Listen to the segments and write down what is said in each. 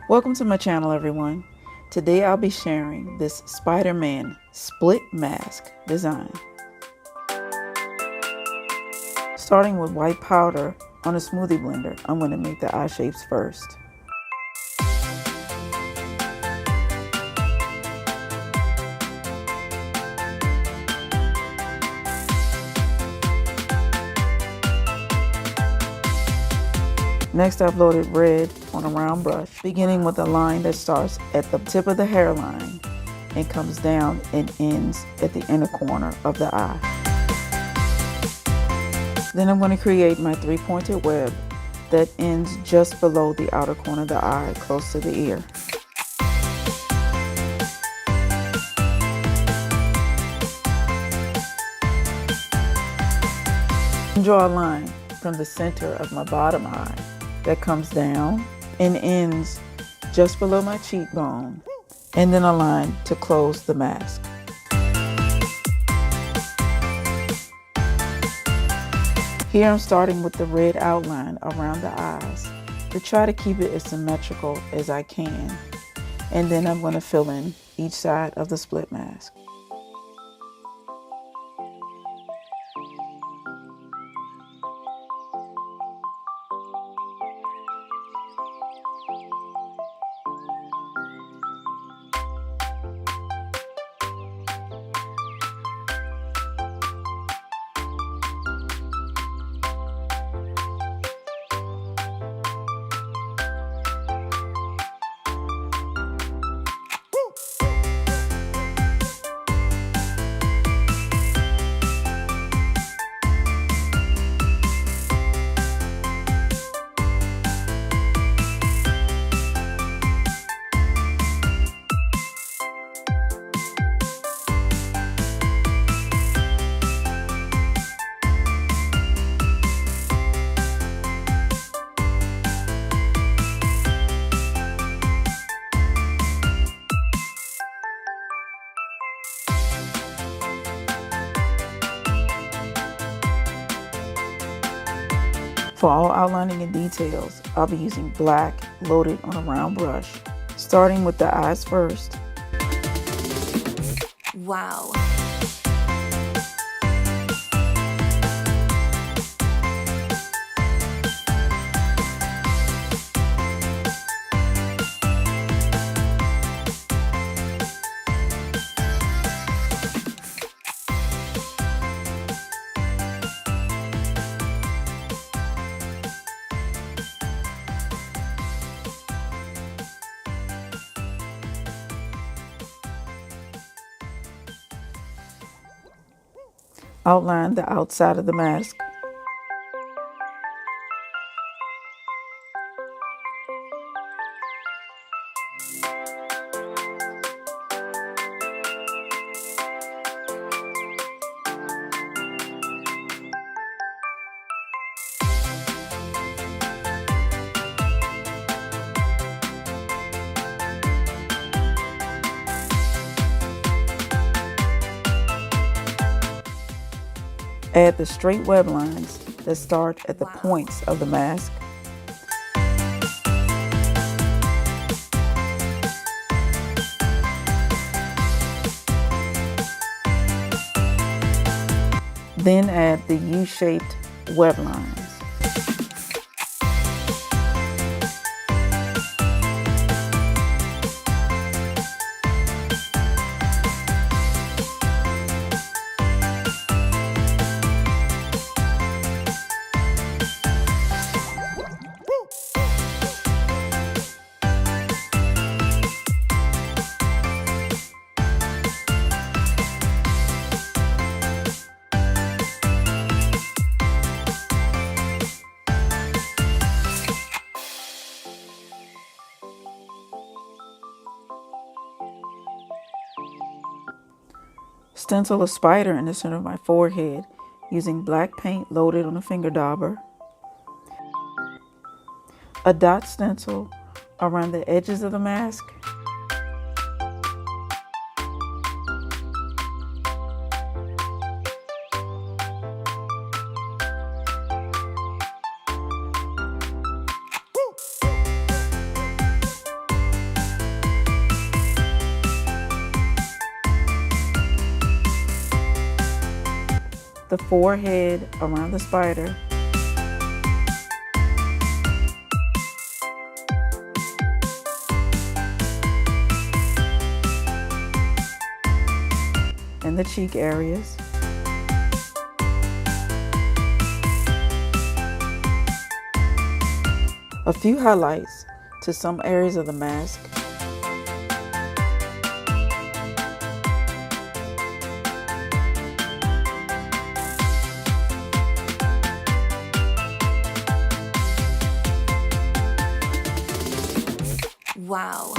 Welcome to my channel, everyone. Today I'll be sharing this Spider-Man split mask design. Starting with white powder on a smoothie blender, I'm going to make the eye shapes first. Next, I've loaded red on a round brush, beginning with a line that starts at the tip of the hairline and comes down and ends at the inner corner of the eye. Then I'm going to create my three-pointed web that ends just below the outer corner of the eye, close to the ear. Draw a line from the center of my bottom eye that comes down and ends just below my cheekbone, and then a line to close the mask. Here I'm starting with the red outline around the eyes to try to keep it as symmetrical as I can, and then I'm going to fill in each side of the split mask. For all outlining and details, I'll be using black loaded on a round brush, starting with the eyes first. Wow. Outline the outside of the mask. Add the straight web lines that start at the points of the mask. Then add the U-shaped web lines. Stencil a spider in the center of my forehead using black paint loaded on a finger dauber. A dot stencil around the edges of the mask. the forehead around the spider, and the cheek areas. A few highlights to some areas of the mask. Wow.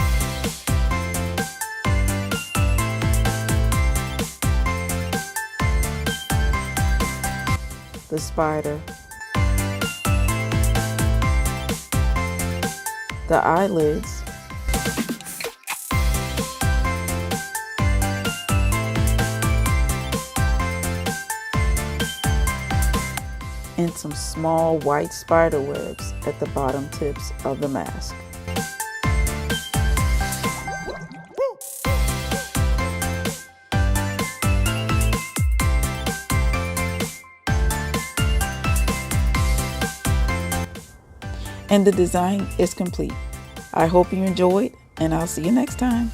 The spider, the eyelids, and some small white spider webs at the bottom tips of the mask. And the design is complete. I hope you enjoyed, and I'll see you next time.